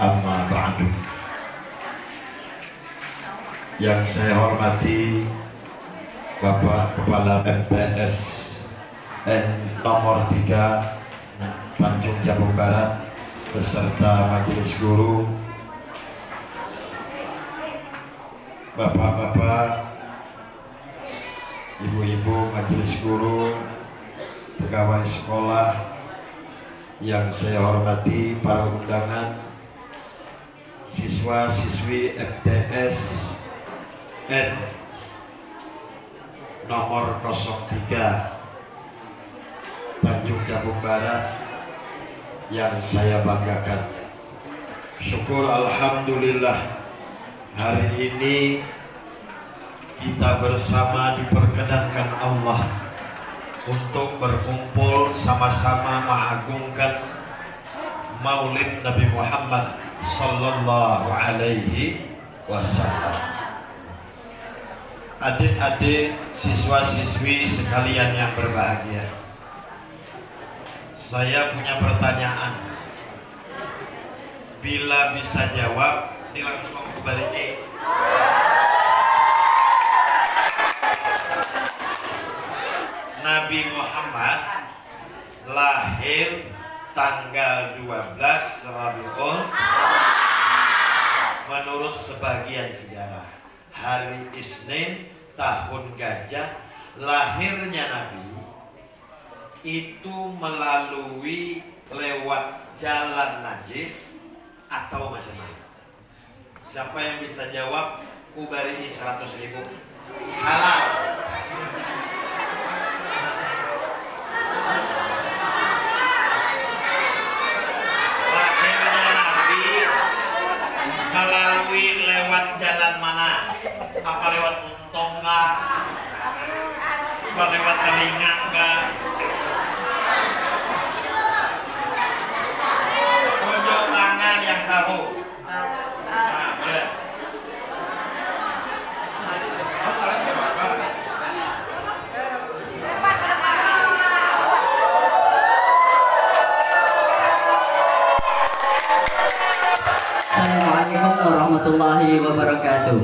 Amma ba'du. Yang saya hormati Bapak Kepala MTS nomor 3 Tanjung Jabung Barat beserta majelis guru, bapak-bapak, ibu-ibu majelis guru, pegawai sekolah yang saya hormati, para undangan, siswa-siswi MTS N nomor 03 Tanjung Jabung Barat yang saya banggakan. Syukur alhamdulillah, hari ini kita bersama diperkenankan Allah untuk berkumpul sama-sama mengagungkan Maulid Nabi Muhammad Sallallahu Alaihi Wasallam. Adik-adik, siswa-siswi sekalian yang berbahagia, saya punya pertanyaan. Bila bisa jawab, ini langsung balik. Nabi Muhammad lahir tanggal 12 Rabiul menurut sebagian sejarah hari Isnin tahun gajah. Lahirnya Nabi itu melalui lewat jalan najis atau macam mana? Siapa yang bisa jawab? Kubari 100.000. Halal. Melalui lewat jalan mana? Apa lewat untung kah? Apa lewat telinga kah? Tunjuk tangan yang tahu. Nah, boleh. Oh, salah apa? Assalamualaikum warahmatullahi wabarakatuh.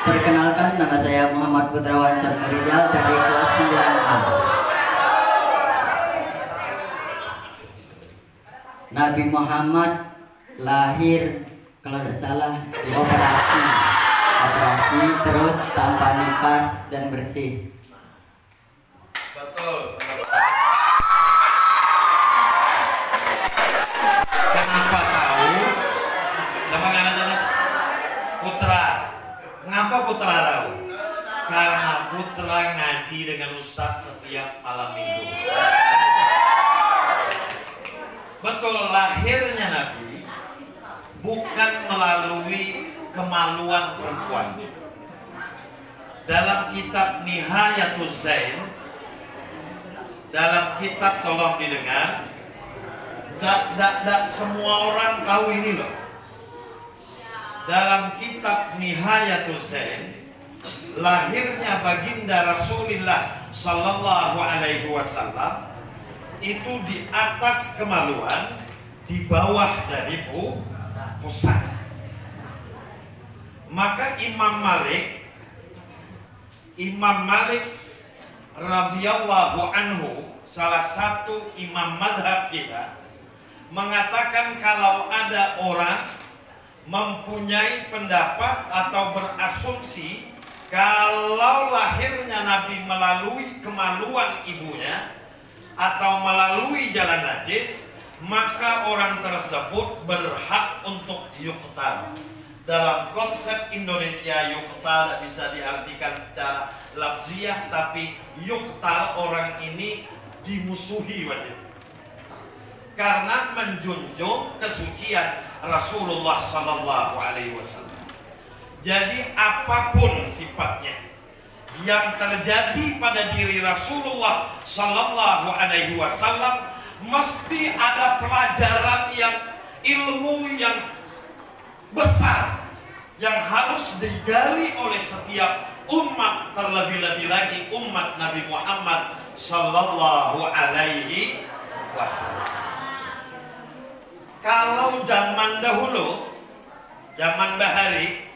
Perkenalkan, nama saya Muhammad Putrawan Syamsurijal dari kelas 9A. Nabi Muhammad lahir, kalau tidak salah, operasi terus tanpa nifas dan bersih. Betul. Kenapa tahu? Sama nanya Putra. Ngapa Putra tahu? Karena Putra ngaji dengan Ustadz setiap malam minggu. Betul, lahirnya Nabi bukan melalui kemaluan perempuan. Dalam kitab Nihayatul Zain, dalam kitab, tolong didengar, tidak semua orang tahu ini loh. Dalam kitab Nihayatul Zain, lahirnya baginda Rasulullah Sallallahu Alaihi Wasallam itu di atas kemaluan, di bawah dari pusat. Maka Imam Malik radhiyallahu anhu, salah satu imam madhab kita, mengatakan kalau ada orang mempunyai pendapat atau berasumsi kalau lahirnya Nabi melalui kemaluan ibunya atau melalui jalan najis, maka orang tersebut berhak untuk yuqtal. Dalam konsep Indonesia, yuqtal bisa diartikan secara lafziah, tapi yuqtal, orang ini dimusuhi wajib karena menjunjung kesucian Rasulullah Sallallahu Alaihi Wasallam. Jadi apapun sifatnya yang terjadi pada diri Rasulullah Sallallahu Alaihi Wasallam, mesti ada pelajaran ilmu yang besar yang harus digali oleh setiap umat, terlebih-lebih lagi umat Nabi Muhammad Sallallahu Alaihi Wasallam. Kalau zaman dahulu, zaman bahari,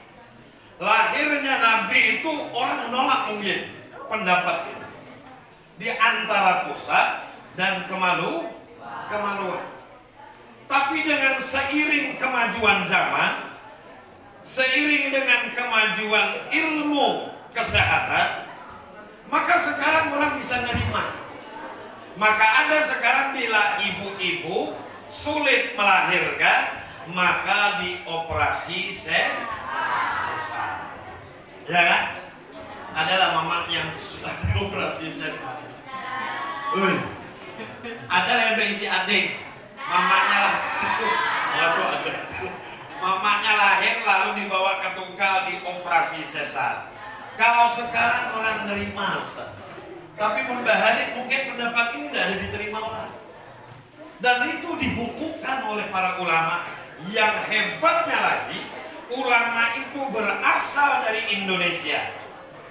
lahirnya Nabi itu orang nolak mungkin pendapat ini. Di antara pusat dan kemaluan. Tapi dengan seiring kemajuan zaman, seiring dengan kemajuan ilmu kesehatan, maka sekarang orang bisa nerima. Maka ada sekarang bila ibu-ibu sulit melahirkan, maka dioperasi sesar. Ya kan? Adalah mama yang sudah dioperasi sesar. Ada yang berisi adik, mamanya lah. Waduh, ada. Mamanya lahir lalu dibawa ke tunggal dioperasi sesar. Kalau sekarang orang nerima, Ustaz. Tapi berbahari mungkin pendapat ini tidak ada diterima orang. Dan itu dibukukan oleh para ulama. Yang hebatnya lagi, ulama itu berasal dari Indonesia.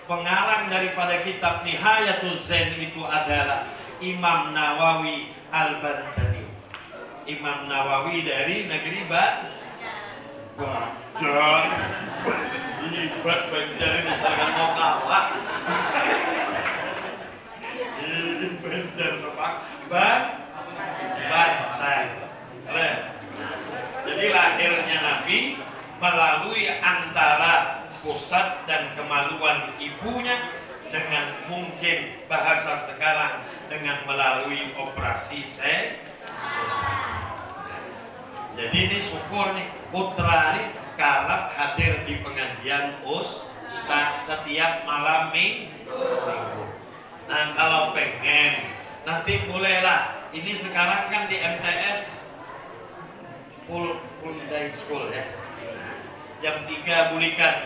Pengarang daripada kitab Nihayatul Zen itu adalah Imam Nawawi Al-Bantani. Imam Nawawi dari negeri Banjar. Banjar ini misalkan mau kalah. Banjar Pak. Banten. Jadi lahirnya Nabi melalui antara pusat dan kemaluan ibunya dengan mungkin bahasa sekarang dengan melalui operasi sesar. Jadi ini syukur nih putra nih karena hadir di pengajian Ustaz setiap malam minggu. Nah kalau pengen nanti bolehlah. Ini sekarang kan di MTS full day school ya. Jam 3 bulikan.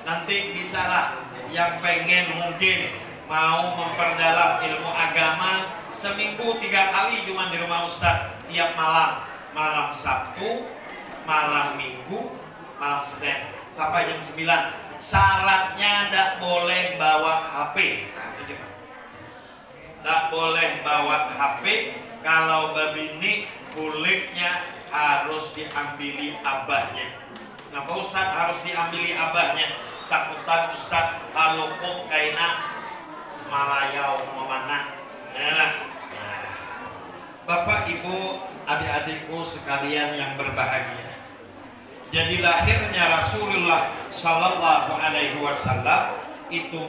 Nanti bisalah yang pengen mungkin mau memperdalam ilmu agama seminggu 3 kali cuma di rumah Ustaz tiap malam. Malam Sabtu, malam Minggu, malam Senin sampai jam 9. Syaratnya tidak boleh bawa HP. Nah, itu gimana? Tidak boleh bawa HP. Kalau babini kulitnya harus diambili abahnya. Kenapa Ustaz harus diambili abahnya? Takutan Ustaz kalau kok kaina malayau memana. Nah, Bapak Ibu adik-adikku sekalian yang berbahagia. Jadi lahirnya Rasulullah Sallallahu Alaihi Wasallam itu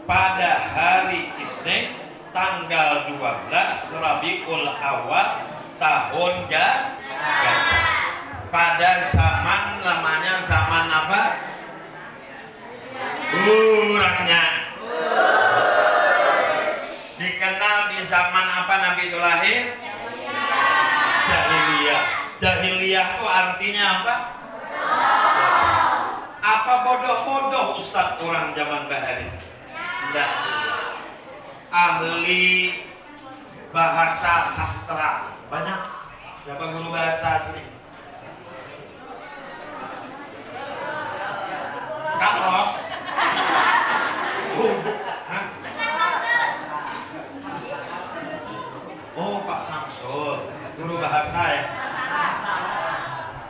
pada hari Isnin tanggal 12 Rabiul Awal tahun Gajah. Pada zaman namanya zaman apa? Burangnya. Dikenal di zaman apa Nabi itu lahir? Jahiliyah. Jahiliyah itu artinya apa? Apa bodoh-bodoh Ustadz orang zaman bahari? Tidak. Ahli bahasa sastra banyak. Siapa guru bahasa sini? Kak Ros. Oh Pak Samsul, guru bahasa ya?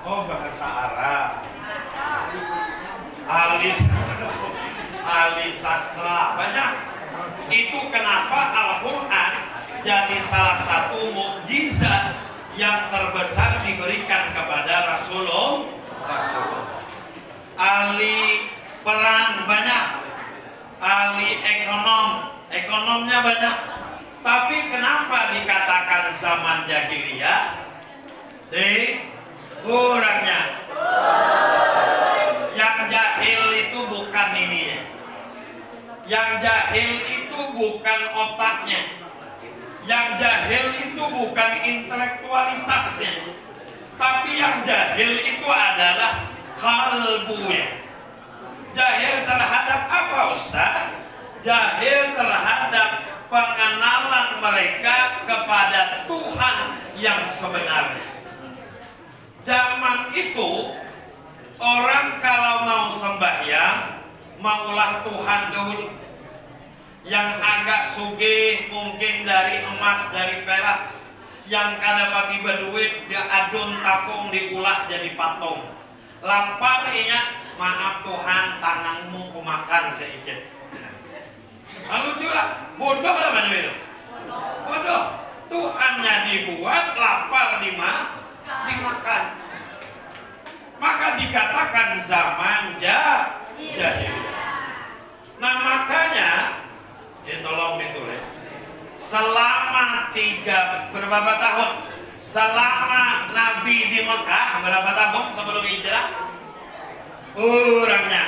Oh bahasa Arab. Ahli sastra banyak. Itu kenapa Al-Quran jadi salah satu mukjizat yang terbesar diberikan kepada Rasulullah. Ahli perang banyak, ahli ekonomnya banyak. Tapi kenapa dikatakan zaman jahiliyah? Kurangnya. Yang jahil itu bukan ini ya. Yang jahil itu bukan otaknya. Yang jahil itu bukan intelektualitasnya. Tapi yang jahil itu adalah kalbunya. Jahil terhadap apa Ustaz? Jahil terhadap pengenalan mereka kepada Tuhan yang sebenarnya. Zaman itu orang kalau mau sembahyang maulah Tuhan dulu. Yang agak sugih mungkin dari emas, dari perak. yang kada pati berduit dia adun tapung diulah jadi patung. Lampar inya, maaf Tuhan tanganmu kumakan sedikit. Lucu lah, bodoh lah mana itu? Bodoh. Tuhannya dibuat, lapar dimakan. Maka dikatakan zaman jahiliyah. Nah makanya, tolong ditulis. Selama berapa tahun? Selama Nabi di Mekah berapa tahun sebelum hijrah? Orangnya.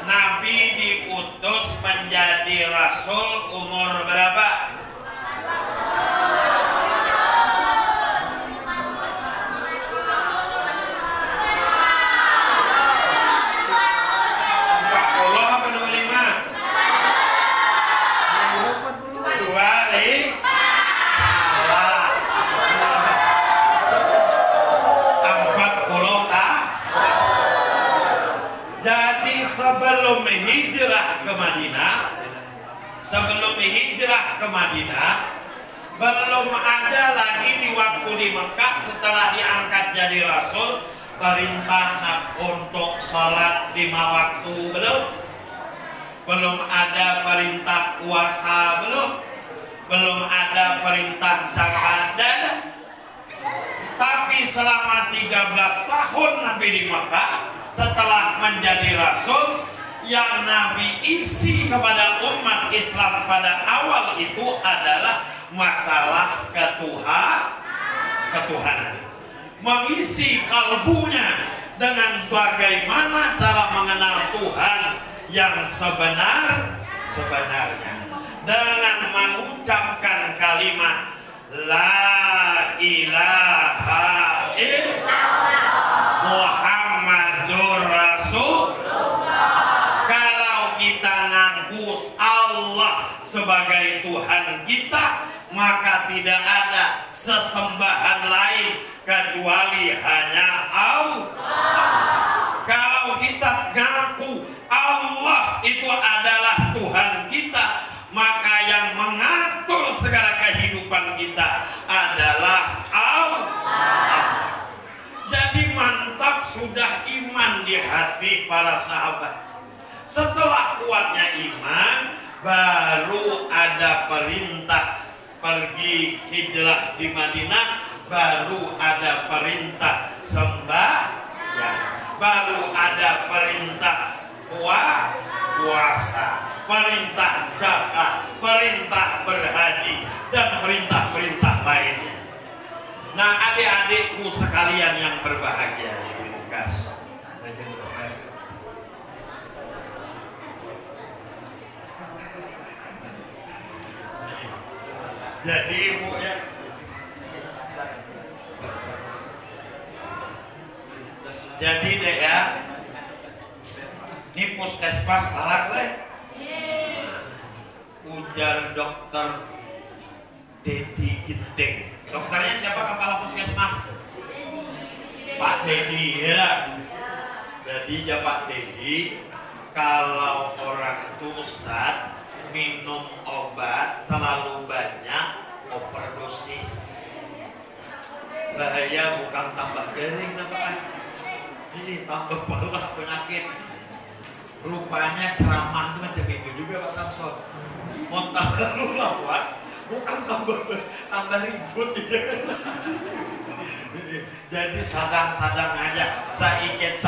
Nabi diutus menjadi rasul umur berapa? Sebelum hijrah ke Madinah, belum ada lagi di waktu di Mekah setelah diangkat jadi rasul perintah untuk sholat 5 waktu belum ada perintah puasa belum ada perintah zakat tapi selama 13 tahun Nabi di Mekah setelah menjadi rasul yang Nabi isi kepada umat Islam pada awal itu adalah masalah ketuhanan. Mengisi kalbunya dengan bagaimana cara mengenal Tuhan yang sebenarnya dengan mengucapkan kalimat La ilaha illallah Muhammadur Rasul. Kita ngaku Allah sebagai Tuhan kita, maka tidak ada sesembahan lain kecuali hanya Allah. Kalau kita ngaku Allah itu adalah Tuhan kita, maka yang mengatur segala kehidupan kita adalah Allah. Jadi mantap sudah iman di hati para sahabat. Setelah kuatnya iman, baru ada perintah pergi hijrah di Madinah, baru ada perintah sembahyang, baru ada perintah puasa, perintah zakat, perintah berhaji, dan perintah-perintah lainnya. Nah adik-adikku sekalian yang berbahagia di Lukas. Jadi ibu ya, jadi deh ya, ini puskesmas parah gue. Ujar dokter Dedi Ginting. Dokternya siapa kepala puskesmas? Pak Dedi ya. Jadi ya Pak Dedi, kalau orang itu Ustadz minum obat terlalu banyak overdosis bahaya, bukan tambah garing ini tambah parah penyakit. Rupanya ceramah itu macam itu juga Pak Samson, mau tambah lu lawas bukan tambah ribut jadi sadang-sadang aja, saikit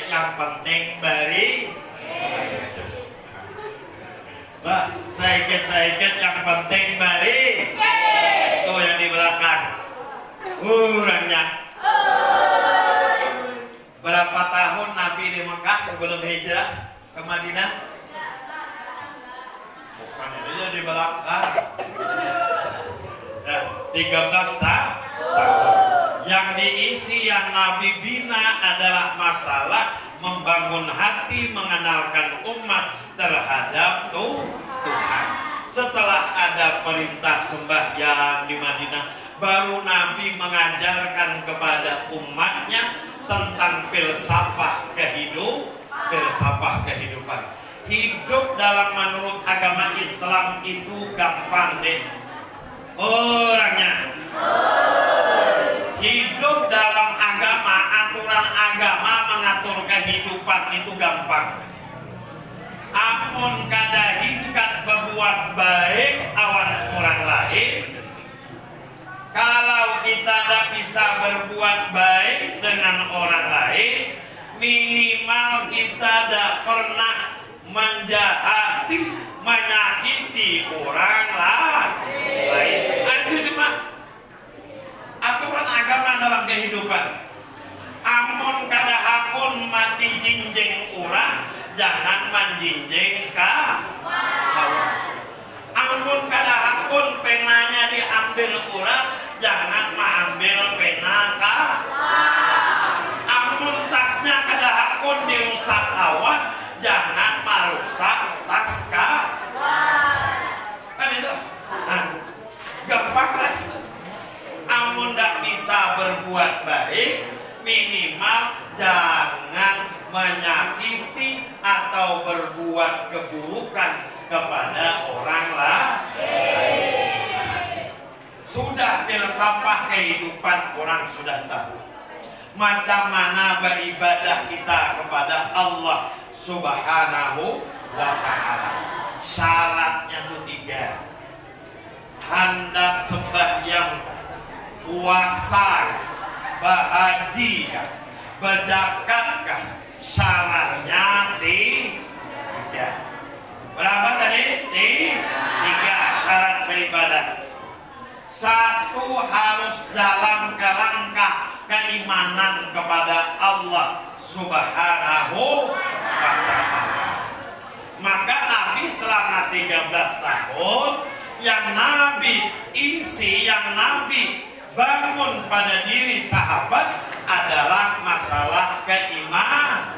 yang penting bari saikit yang penting bari. Tuh yang di belakang orangnya. Berapa tahun Nabi di Mekah sebelum hijrah ke Madinah? Bukan itu di belakang ya, 13 tahun. Yang diisi yang Nabi bina adalah masalah membangun hati, mengenalkan umat terhadap Tuhan. Setelah ada perintah sembahyang di Madinah, baru Nabi mengajarkan kepada umatnya tentang filsafah kehidupan. Hidup dalam menurut agama Islam itu gampang deh. Orangnya hidup dalam agama, aturan agama mengatur kehidupan itu gampang. Amun kada hingkat berbuat baik awan orang lain, kalau kita tidak bisa berbuat baik dengan orang lain, minimal kita tidak pernah menjahati, menyakiti orang lain. Itu cuma aturan agama dalam kehidupan. Amun kada hakun mati jinjing orang, jangan menjinjing kawan. Amun kada hakun penanya diambil orang, jangan mengambil pena kawan. Amun tasnya kada hakun dirusak kawan, jangan merusak tas kawan. Kan itu? Nah, gampang kan? Amun tidak bisa berbuat baik, minimal jangan menyakiti atau berbuat keburukan kepada orang lain. Sudah filsafat kehidupan orang sudah tahu macam mana beribadah kita kepada Allah Subhanahu wa ta'ala. Syaratnya itu 3. Hendak sembahyang, puasa, bahaji, berjakatkah? Syaratnya 3. Berapa tadi? 3 syarat beribadah. 1 harus dalam kerangka keimanan kepada Allah Subhanahu wa ta'ala. Maka Nabi selama 13 tahun yang Nabi isi, yang Nabi bangun pada diri sahabat adalah masalah keimanan.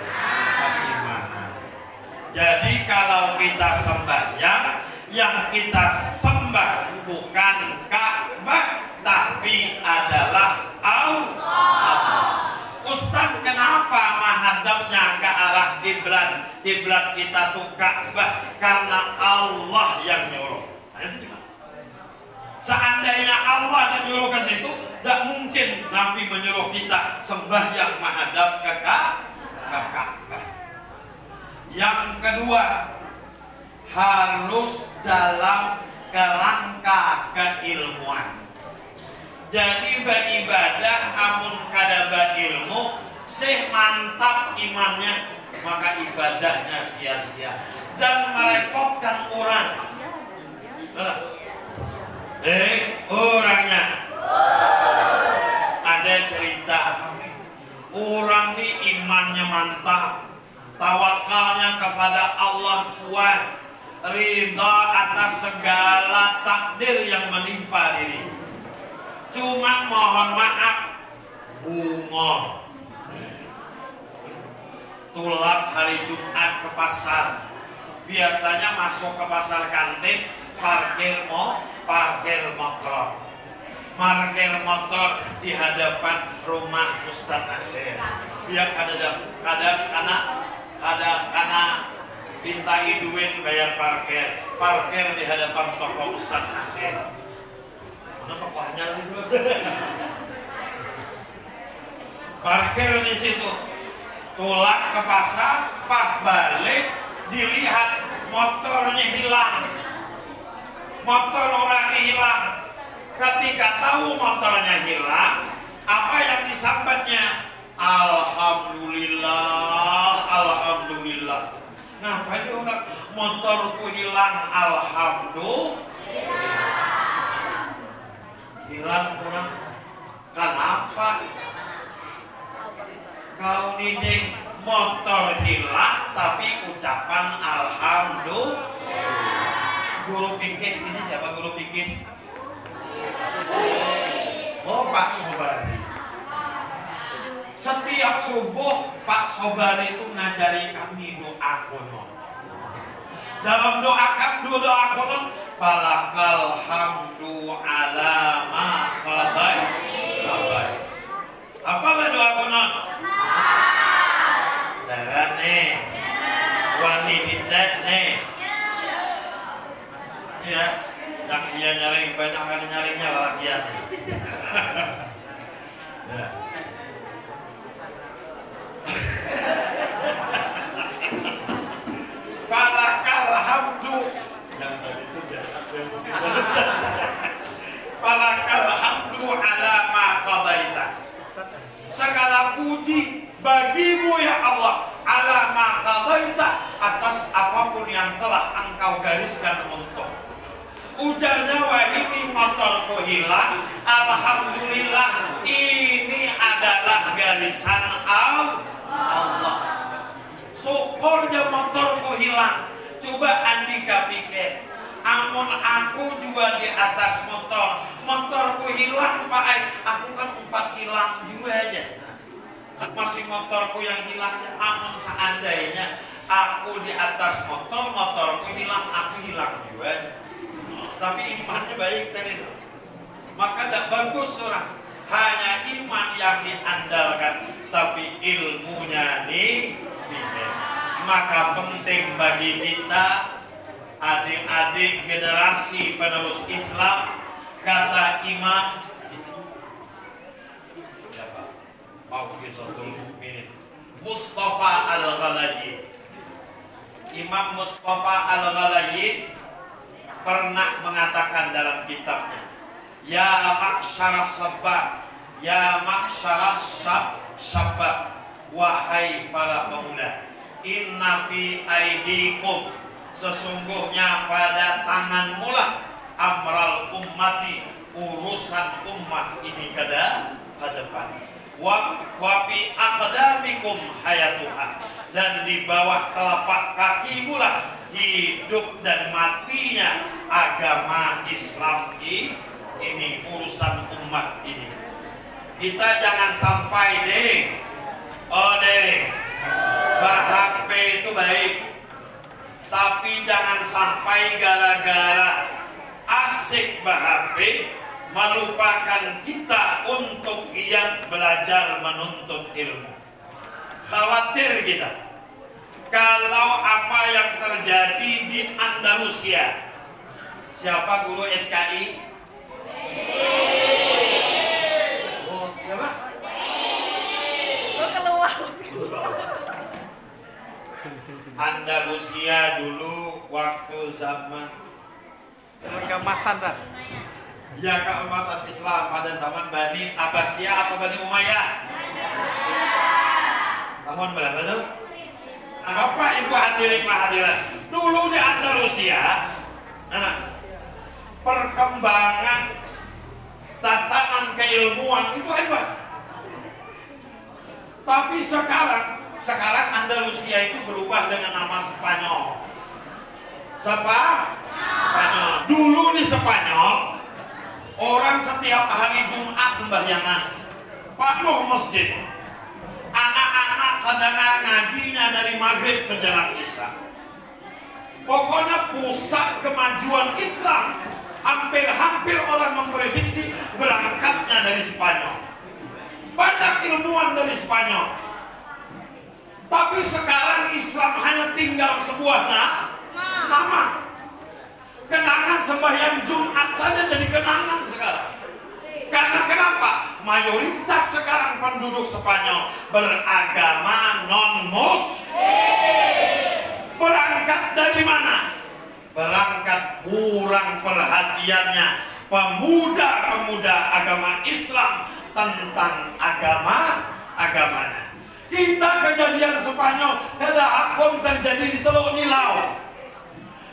Jadi kalau kita sembahyang, yang kita sembah bukan Ka'bah tapi adalah Allah. Ustaz, kenapa menghadapnya ke arah kiblat? Kiblat kita tuh Ka'bah karena Allah yang nyuruh. Nah, itu gimana? Seandainya Allah yang nyuruh ke situ, tidak mungkin Nabi menyuruh kita sembahyang menghadap ke Ka'bah. Yang kedua, harus dalam kerangka keilmuan. Jadi beribadah amun kada berilmu, sih mantap imannya, maka ibadahnya sia-sia dan merepotkan orang. Orangnya ada cerita orang nih imannya mantap, tawakalnya kepada Allah kuat, ridha atas segala takdir yang menimpa diri. Cuma mohon maaf, bunga tulak hari Jumat ke pasar. Biasanya masuk ke pasar kantin, parkir motor. Parkir motor di hadapan rumah Ustaz Nasir. Biar kadang-kadang pintai duit bayar parkir. Parkir di hadapan toko Ustaz Nasir. Mana tokohnya sih terus? Parkir di situ. Tulak ke pasar, pas balik dilihat motornya hilang. Motor orang hilang. Ketika tahu motornya hilang, apa yang disambatnya? Alhamdulillah, alhamdulillah. Ngapain orang motorku hilang? Alhamdulillah. Kiraan kurang. Kenapa? Kau niding motor hilang tapi ucapan alhamdulillah. Guru fikih sini siapa guru fikih? Oh, Pak Sobari. Setiap subuh Pak Sobari itu ngajari kami doa kuno. Dalam doa kuno, falakal hamdu ala ma qadai. Apalah doa kuno? Darat nih, wani dites nih. Ya, yang dia nyaring banyak kali nyaring Ya. Falakal hamdu. Yang tadi itu falakal hamdu ala ma qadaita. Segala puji bagimu ya Allah, ala ma qadaita, atas apapun yang telah engkau gariskan untuk. Ujarnya, wah ini motorku hilang, alhamdulillah ini adalah garisan Allah. Syukurnya motorku hilang. Coba Andika pikir, amun aku juga di atas motorku hilang Pak Ai, aku kan 4 hilang juga aja. Masih motorku yang hilang aja. Amun seandainya aku di atas motorku hilang, aku hilang juga aja. Tapi imannya baik tadi itu. Maka tak bagus orang. Hanya iman yang diandalkan, tapi ilmunya nih. Maka penting bagi kita, adik-adik generasi penerus Islam, kata Imam siapa? Mau kita tunggu menit. Mustafa Al-Ghalajid. Imam Mustafa Al-Ghalajid pernah mengatakan dalam kitabnya, ya ma'syarah sabab, ya ma'syarah sabab, wahai para pemuda, inna fi aidikum, sesungguhnya pada tanganmu lah amral ummati, urusan umat ini ke depan, wa fi aqdamikum hayatuha, dan di bawah telapak kakimu lah hidup dan matinya agama Islam ini, urusan umat ini. Kita jangan sampai HP itu baik, tapi jangan sampai gara-gara asik HP melupakan kita untuk giat belajar menuntut ilmu. Khawatir kita kalau apa yang terjadi di Andalusia. Siapa guru SKI? Oh, siapa? Andalusia dulu waktu zaman keemasan kan? Ya, keemasan Islam pada zaman Bani Abbasiyah atau Bani Umayyah? Tahun berapa tuh? Apa ibu hadirin hadirat? Dulu di Andalusia, perkembangan tatanan keilmuan itu hebat. Tapi sekarang Andalusia itu berubah dengan nama Spanyol. Spanyol. Dulu di Spanyol, orang setiap hari Jumat sembahyangan, penuh masjid. Anak-anak kadang ngajinya dari maghrib menjelang isya. Pokoknya pusat kemajuan Islam, hampir orang memprediksi berangkatnya dari Spanyol. Banyak ilmuwan dari Spanyol. Tapi sekarang Islam hanya tinggal sebuah nama. Kenangan sembahyang Jumat saja jadi kenangan sekarang. Karena kenapa? Mayoritas sekarang penduduk Spanyol beragama non-Muslim. Berangkat dari mana? Berangkat kurang perhatiannya pemuda-pemuda agama Islam tentang agamanya. Kita kejadian Spanyol ada akun terjadi di Teluk Nilau.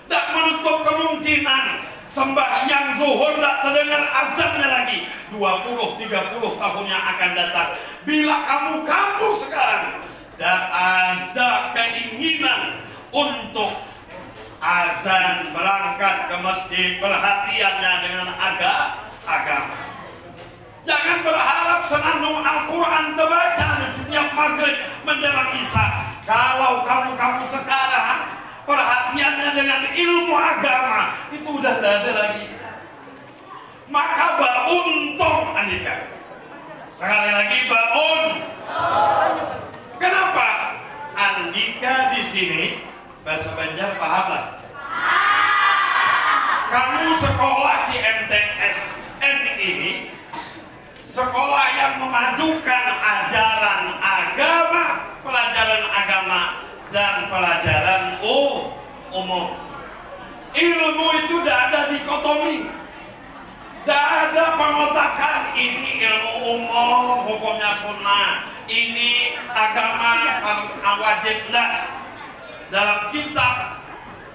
Tak menutup kemungkinan sembahyang zuhur tak terdengar azannya lagi 20-30 tahun yang akan datang. Bila kamu sekarang tak ada keinginan untuk azan berangkat ke masjid, perhatiannya dengan agama. Jangan berharap senandung Al-Quran terbaca di setiap maghrib menjelang isya. Kalau kamu sekarang perhatiannya dengan ilmu agama itu udah tak ada lagi. Maka untung Andika. Sekali lagi Kenapa? Andika di sini bahasa Banjar paham lah. Kamu sekolah di MTSN ini sekolah yang memadukan ajaran agama, pelajaran agama dan pelajaran umum. Ilmu itu tidak ada dikotomi, tidak ada pengotakan. Ini ilmu umum, hukumnya sunnah, ini agama wajib. Tidak. Dalam kitab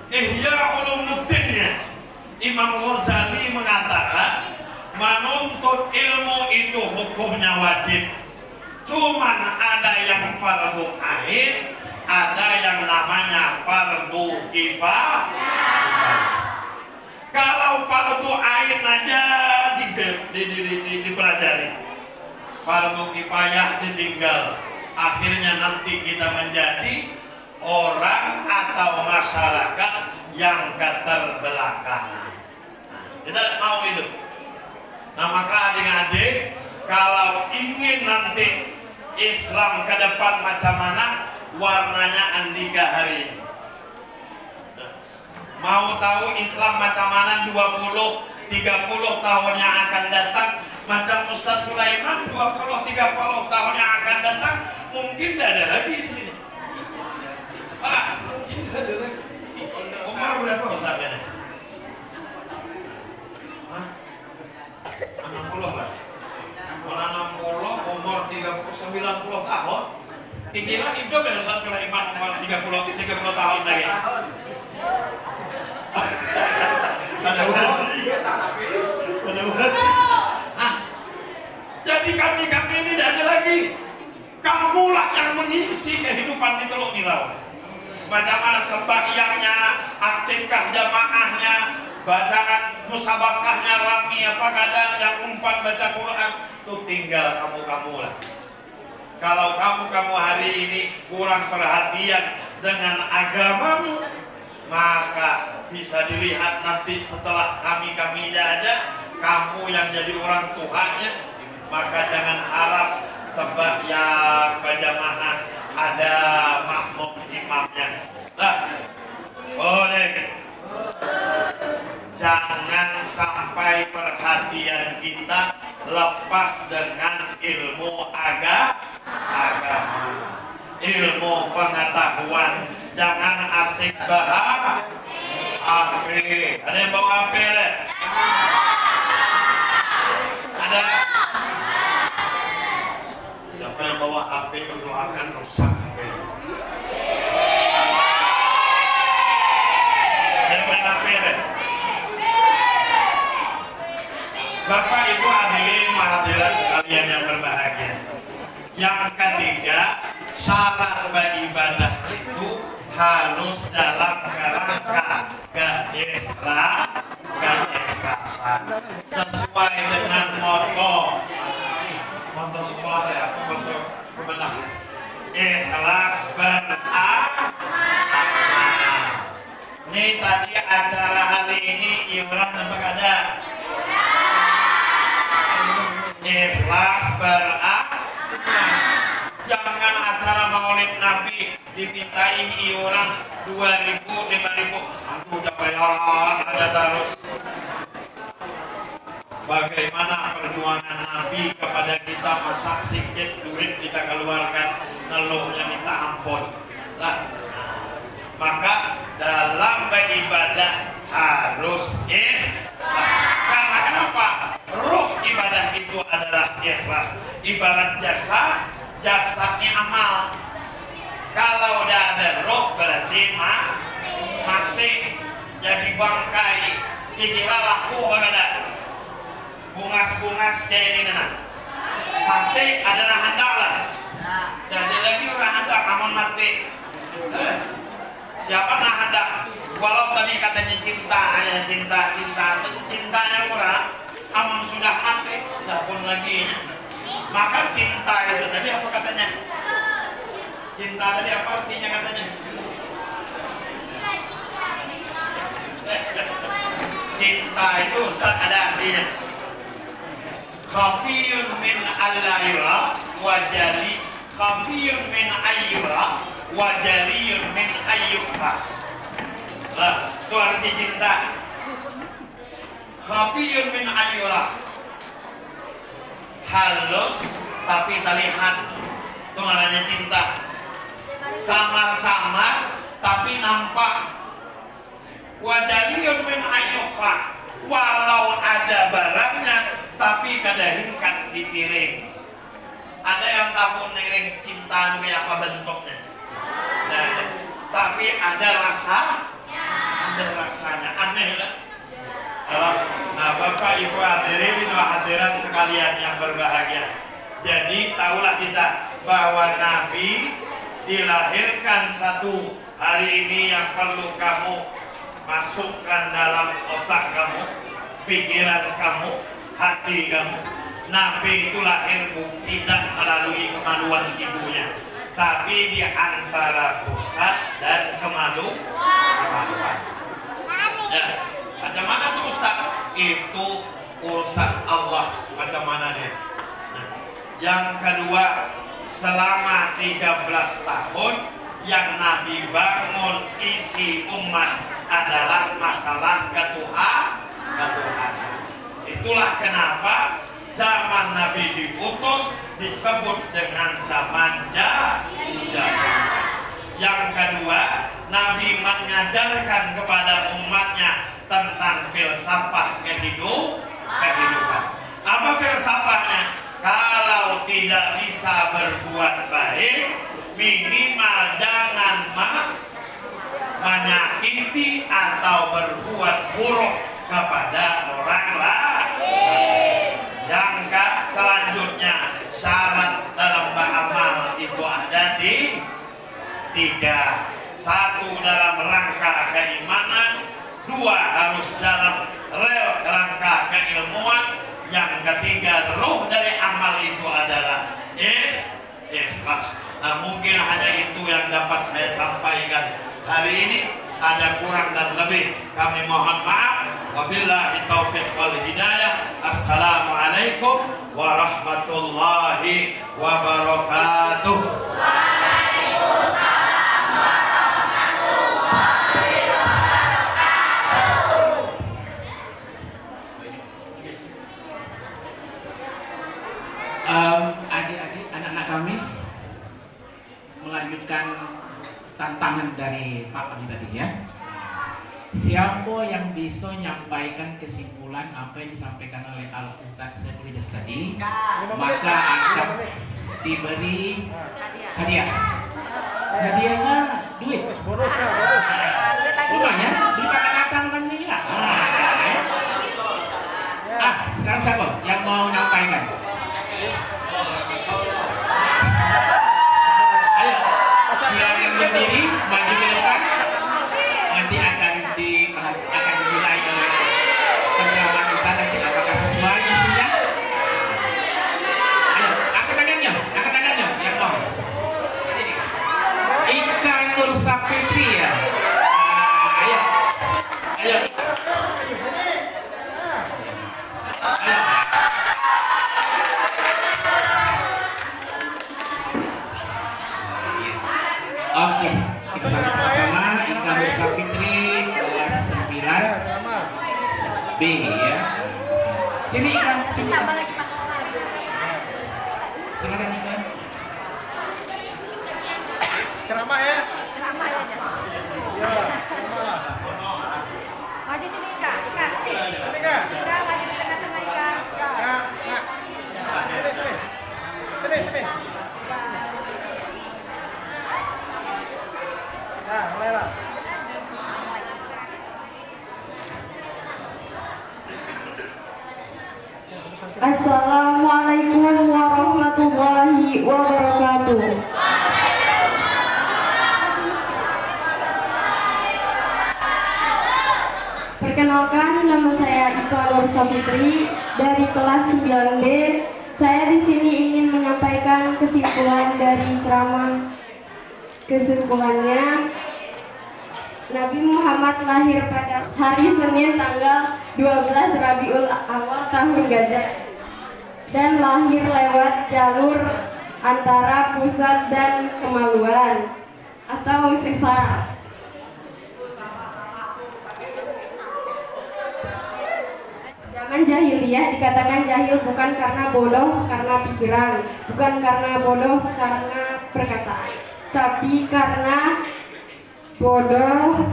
Ihya Ulumuddinnya, Imam Ghazali mengatakan menuntut ilmu itu hukumnya wajib. Cuman ada yang fardu ain, ada yang namanya fardu kifayah. Kalau fardu ain aja dipelajari, fardu kifayah ditinggal, akhirnya nanti kita menjadi orang atau masyarakat yang keterbelakangan. Kita tidak mau itu. Nah, maka adik-adik, kalau ingin nanti Islam ke depan macam mana, warnanya Andika hari ini. Mau tahu Islam macam mana 20-30 tahun yang akan datang, macam Ustadz Sulaiman 20-30 tahun yang akan datang, mungkin tidak ada lagi di sini. Tidak ada lagi. Umar berapa besarnya? 60 lah. Mana 60, umur 90 tahun. Kira hidup ya Ustadz Sulaiman umur 30 tahun lagi. Ada jadi kami ini tidak ada lagi. Kamulah yang mengisi kehidupan di Teluk Nilau. Macam mana sembahyangnya, aktifkah jamaahnya, bacaan musabakahnya rami apa kadang yang umpan baca Quran, itu tinggal kamu lah. Kalau kamu hari ini kurang perhatian dengan agamamu, maka bisa dilihat nanti setelah kami tidak ada, kamu yang jadi orang tuanya. Maka jangan harap sembahyang berjamaah ada makmum imamnya. Boleh. Jangan sampai perhatian kita lepas dengan ilmu agama, ilmu pengetahuan. Jangan asik bahas HP. Ada yang bawa HP deh? Ada? Siapa yang bawa HP berdoakan rusak HP? Ada yang main HP deh? Bapak Ibu hadirin hadirat sekalian yang berbahagia. Yang ketiga, syarat beribadah itu harus dalam kerangka keikhlasan sesuai dengan moto sekolah ya, moto kebenaran ikhlas beramal. Ini tadi acara hari ini iuran apa ada? Ikhlas beramal. Jangan acara maulid Nabi dimintai iuran 2.000, 5.000. Aduh, bayaran ada terus. Bagaimana perjuangan Nabi kepada kita, masak sikit duit kita keluarkan, ngeluhnya minta ampun. Maka dalam beribadah harus ikhlas. Karena kenapa? Ruh ibadah itu adalah ikhlas. Ibarat jasa, jasanya amal. Kalau udah ada roh berarti mati, jadi bangkai. Dikira laku ada bungas-bungas kayak ini nana. Mati adalah hendak lah. Jadi lagi orang hendak amun mati. Siapa nak hendak? Walau tadi katanya cinta, cintanya orang amun sudah mati, dah pun lagi. Maka cinta itu tadi apa katanya? Cinta tadi apa artinya katanya? Cinta itu Ustaz ada artinya. Khafiyun min al-layra wajali, khafiyun min ayyura wajaliyun min ayyufa. Itu arti cinta. Khafiyun min ayyura, halus tapi terlihat, itu namanya cinta. Samar-samar tapi nampak. Wajaliyun min ayyufa, walau ada barangnya tapi kada hingkat ditiring. Ada yang tahu niring cinta ini apa bentuknya? Nah, tapi ada rasa, ada rasanya, aneh kan? Nah, Bapak Ibu hadirin dan hadirat sekalian yang berbahagia. Jadi tahulah kita bahwa Nabi dilahirkan satu hari ini yang perlu kamu masukkan dalam otak kamu, pikiran kamu, hati kamu. Nabi itu lahir tidak melalui kemaluan ibunya, tapi di antara pusat dan kemaluan. Ya, macam mana tuh Ustaz? Itu urusan Allah, macam mana dia. Nah, yang kedua, selama 13 tahun yang Nabi bangun isi umat adalah masalah ketuhanan. Itulah kenapa zaman Nabi diutus disebut dengan zaman jahiliyah. Yang kedua, Nabi mengajarkan kepada umatnya tentang filsafat kehidupan. Apa filsafatnya? Kalau tidak bisa berbuat baik, minimal jangan menyakiti atau berbuat buruk kepada orang lain. Yang selanjutnya, syarat dalam beramal itu ada di 3. 1 dalam rangka keimanan, 2 harus dalam rangka keilmuan, yang ketiga ruh dari amal itu adalah ikhlas. Nah, mungkin hanya itu yang dapat saya sampaikan hari ini. Ada kurang dan lebih kami mohon maaf. Wabillahi taufiq wal hidayah. Assalamualaikum warahmatullahi wabarakatuh. Adik-adik, anak-anak kami melanjutkan tantangan dari Pak Pagi tadi ya. Siapa yang bisa menyampaikan kesimpulan apa yang disampaikan oleh Al Ustaz Saiful Hidayat tadi, maka akan diberi hadiah. Hadiahnya duit. Bonus. Uangnya dipakai tangan juga. Sekarang siapa yang mau menyampaikan? Ayo, silakan berdiri, maju ke depan. Nanti akan dinilai oleh penceramah kita nanti apakah sesuai isinya. Ayo, angkat tangannya yang mau. Ika Nur Sapitri ya. Ayo. Oke, kita sama-sama Ika Nur Sapitri kelas 9 B ya. Sini Ika, sini. Silakan Ika. Ceramah ya? Ceramah aja. Ya, ceramah. Maju sini Kak, Ika. Sini Kak. Ika, maju di tengah-tengah Ika. Kak. Sini. Nah, mulailah. Assalamualaikum warahmatullahi wabarakatuh. Perkenalkan, nama saya Ika Nur Sapitri dari kelas 9B. Saya di sini ingin menyampaikan kesimpulan dari ceramah. Kesimpulannya, Nabi Muhammad lahir pada hari Senin tanggal 12 Rabiul Awal tahun Gajah dan lahir lewat jalur antara pusat dan kemaluan atau sesar. zaman jahiliyah dikatakan jahil bukan karena bodoh karena pikiran, bukan karena bodoh karena perkataan, tapi karena bodoh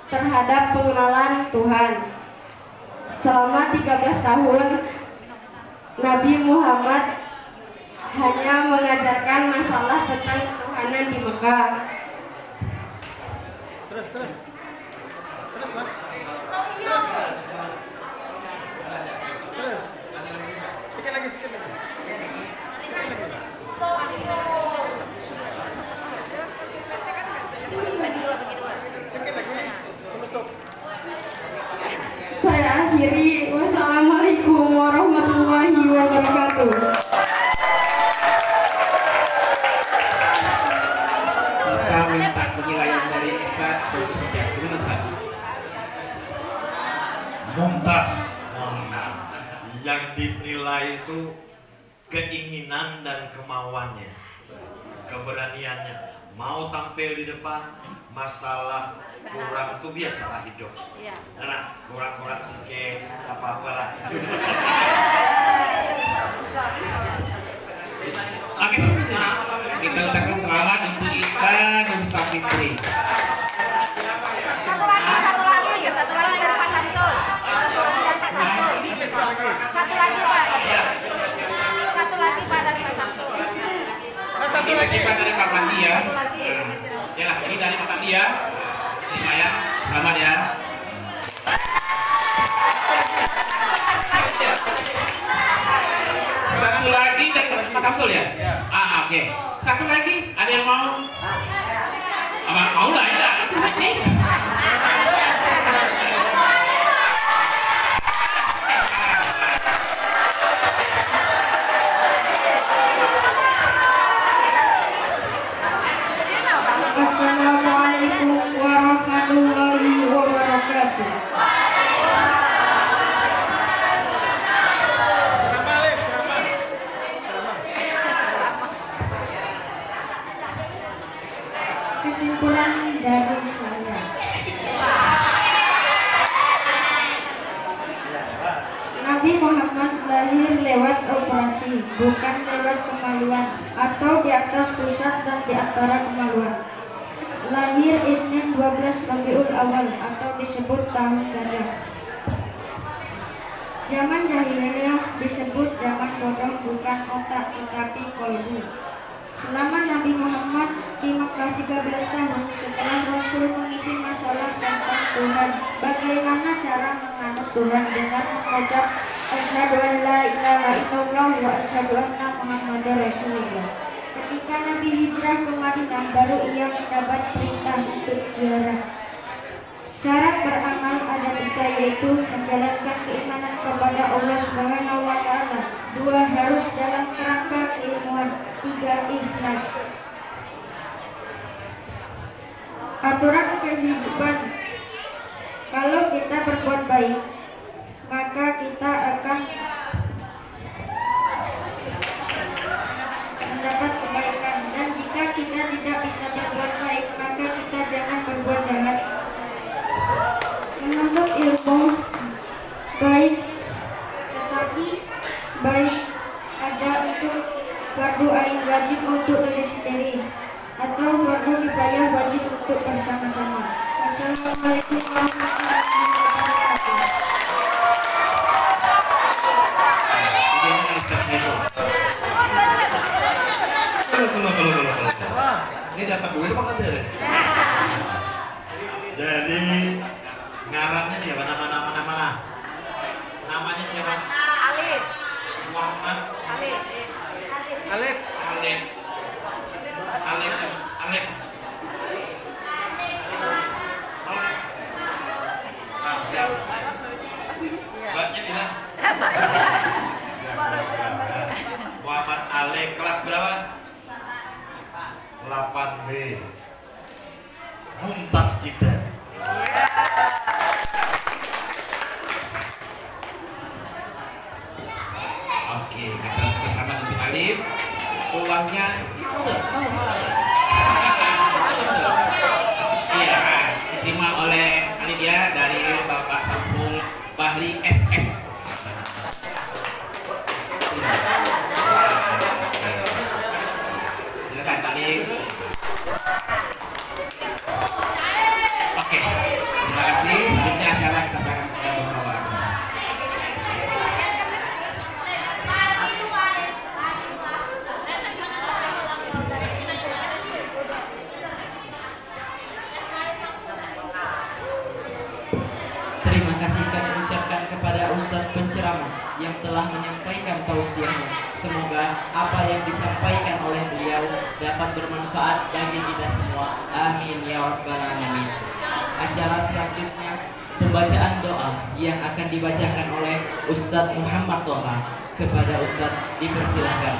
terhadap pengenalan Tuhan. Selama 13 tahun Nabi Muhammad hanya mengajarkan masalah tentang ketuhanan di Mekah. Terus Mat. Terus. Sikit lagi. Sikit lagi. Penutup. Saya akhiri. Wassalamualaikum warahmatullahi wabarakatuh. Kita minta penilaian dari Ustaz Zulhijjah dulu Ustaz. Mumtaz. Yang dinilai itu keinginan dan kemauannya, keberaniannya, mau tampil di depan. Masalah kurang itu biasalah hidup. Nah, kurang sikit, apa-apalah. Oke, kita ucapkan selamat untuk Ika dan Safitri. Satu lagi dari Pak Samsul. Jantek Samsul. Satu lagi Pak. Satu lagi Pak dari Pak Samsul. Satu lagi. Kita dari Pak Pandi ya. Satu lagi. Ya lah, ini dari Pak Pandi ya. Terima ya, selamat ya. Satu lagi dari Pak Samsul ya? Oke. Satu lagi, ada yang mau? Mau lah ya. Assalamualaikum warahmatullahi wabarakatuh. Ceramah. Kesimpulan dari saya, Nabi Muhammad lahir lewat operasi, bukan lewat kemaluan atau di atas pusat dan di antara kemaluan. Lahir Isnin 12 Rabiul Awal atau disebut tahun gajah. Zaman jahiliyah disebut zaman bodoh, bukan otak tetapi kolbu. Selama Nabi Muhammad di Makkah 13 tahun setelah Rasul mengisi masalah tentang Tuhan, bagaimana cara menganut Tuhan dengan mengucap asyhadu an la ilaha illallah wa asyhadu anna Muhammadar Rasulullah. Ketika Nabi hijrah ke Madinah, baru ia mendapat perintah untuk ziarah. Syarat beramal ada 3, yaitu menjalankan keimanan kepada Allah Subhanahu wa Ta'ala, 2 harus dalam kerangka keilmuan, 3 ikhlas. Aturan kehidupan: kalau kita berbuat baik, maka kita akan mendapat kebaikan, dan jika kita tidak bisa berbuat baik, maka kita jangan berbuat jahat. Menuntut ilmu baik, tetapi baik ada untuk fardu ain wajib untuk diri sendiri atau fardu kifayah wajib untuk bersama-sama. Wassalamualaikum warahmatullahi wabarakatuh. Ini dapat duit apa kan deh? Jadi ngarannya siapa? Nama. Namanya siapa? Alif. Muhammad Alif. Alif. Mbaknya bilang. Muhammad Alif kelas berapa? 8B. Mumtaz kita. Oke, kita bersama untuk Alif. Uangnya iya, diterima oleh Alif ya dari Bapak Samsul Bahri SS. Semoga apa yang disampaikan oleh beliau dapat bermanfaat bagi kita semua. Amin ya rabbal alamin. Acara selanjutnya pembacaan doa yang akan dibacakan oleh Ustadz Muhammad Toha. Kepada Ustadz dipersilahkan.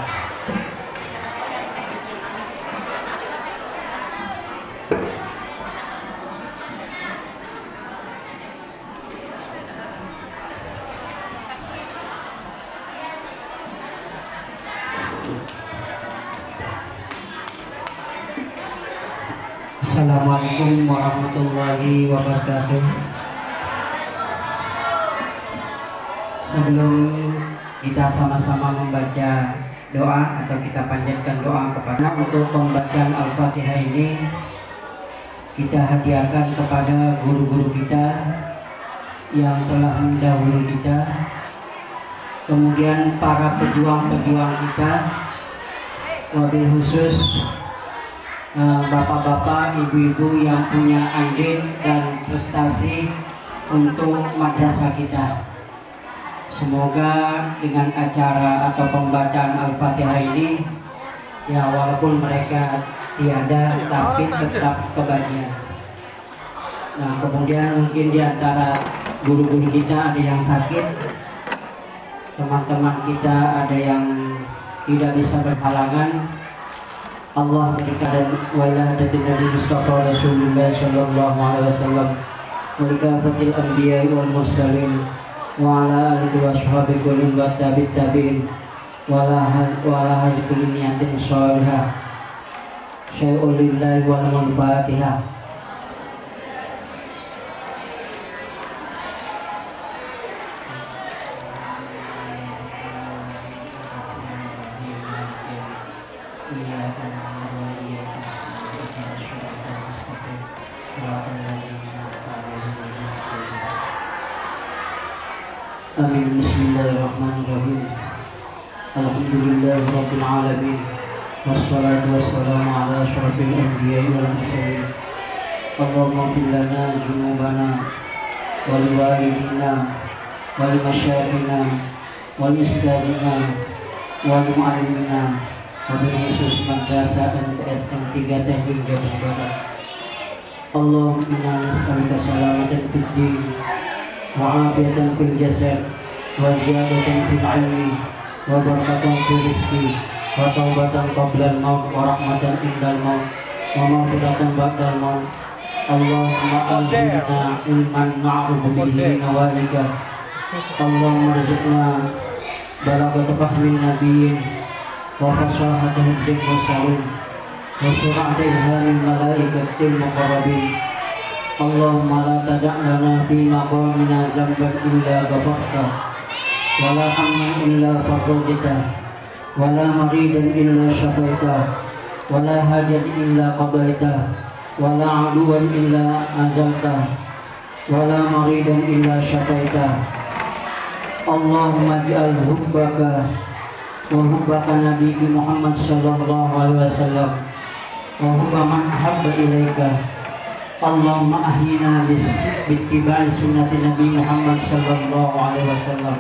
Assalamualaikum warahmatullahi wabarakatuh. Sebelum kita sama-sama membaca doa atau kita panjatkan doa kepada untuk pembacaan Al-Fatihah ini, kita hadiahkan kepada guru-guru kita yang telah mendahului kita, kemudian para pejuang-pejuang kita, wabil khusus bapak-bapak, ibu-ibu yang punya andil dan prestasi untuk madrasah kita. Semoga dengan acara atau pembacaan Al-Fatihah ini, ya walaupun mereka tiada, tapi tetap kebahagiaan. Nah, kemudian mungkin di antara guru-guru kita ada yang sakit, teman-teman kita ada yang tidak bisa berhalangan. Allah berikan waladatin Nabi Mustafa Rasulullah sallallahu alaihi wasallam wa likafatil anbiya wal mursalin wa ala alihi wa sahbihi kullin wa tabi'in wa la hajj kullin niyatin shalihah syai'ul lillahi wal Fatihah. Amin. Bismillahirrahmanirrahim. Alhamdulillahirabbil alamin. Wassalatu wassalamu ala asyrafil anbiya'i wal mursalin. Allahumma ighfir lana dzunubana wal walidina wal masyayikhina wal istadina wal muallimina wabil khusus madrasah MTSN 3 Teknik Jawa Barat. Allahumma inna nas'aluka salamatan fid din wa afiyatan fil jasad wa ziyadatan fil ilmi wa barakatan fil rizqi wa taubatan qabla al-maut wa rahmatan indal maut wa maghfiratan ba'dal maut. Allahumma alhimna ilman na'rufu bihi nawalika. Allahumma rizqna balagata fahmin nabiyyin wa fasahata hifdzil mursalin wa sur'ata ilhamil malaikatil muqarrabin. Allahumma la tada' lana fi maqamina zamban illa ghafarta wa la hamman illa farajta wa la maridan illa syafaita wa la hajat illa qadaita wa la aduwan illa azalta wa la maridan illa syafaita. Allahumma ij'al hubbaka wa hubbaka Nabi Muhammad sallallahu alaihi wasallam wa hubba man ahabba ilaika. Allahumma ahyina bittiba'i sunnati Nabi Muhammad sallallahu alaihi wasallam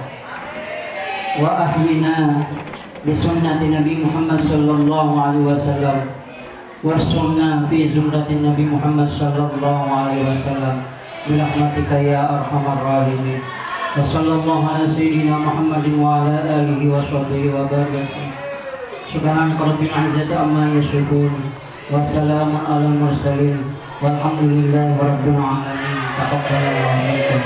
wa ahyina bisunnati Nabi Muhammad sallallahu alaihi wasallam wa sunnah fi zumrati Nabi Muhammad sallallahu alaihi wasallam birahmatika ya arhamar rahimin. Wa sallallahu ala sayyidina Muhammadin wa ala alihi wa sahbihi wa barakatuh. Subhanaka rabbil izzati amma yasifun wa salamun alal mursalin walhamdulillahi rabbil alamin. Taqabbalallahu minkum.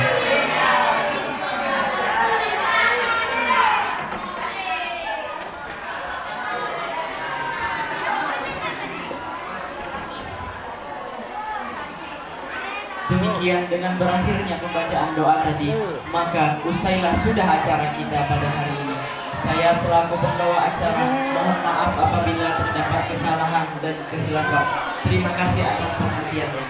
Demikian dengan berakhirnya pembacaan doa tadi, maka usailah sudah acara kita pada hari ini. Saya selaku pembawa acara mohon maaf apabila terdapat kesalahan dan kehilafan. Terima kasih atas perhatiannya.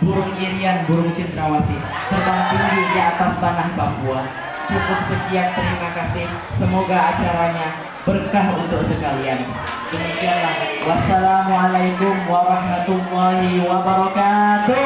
Burung irian, burung cendrawasih terbang tinggi di atas tanah Papua. Cukup sekian, terima kasih. Semoga acaranya berkah untuk sekalian. Demikianlah. Wassalamualaikum warahmatullahi wabarakatuh.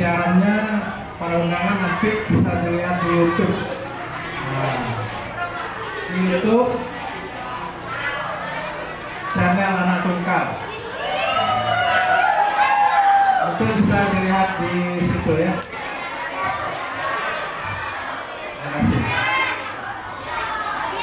siarannya pada undangan nanti bisa dilihat di YouTube. Nah, di YouTube channel Anak Tungkal. Itu bisa dilihat di situ ya.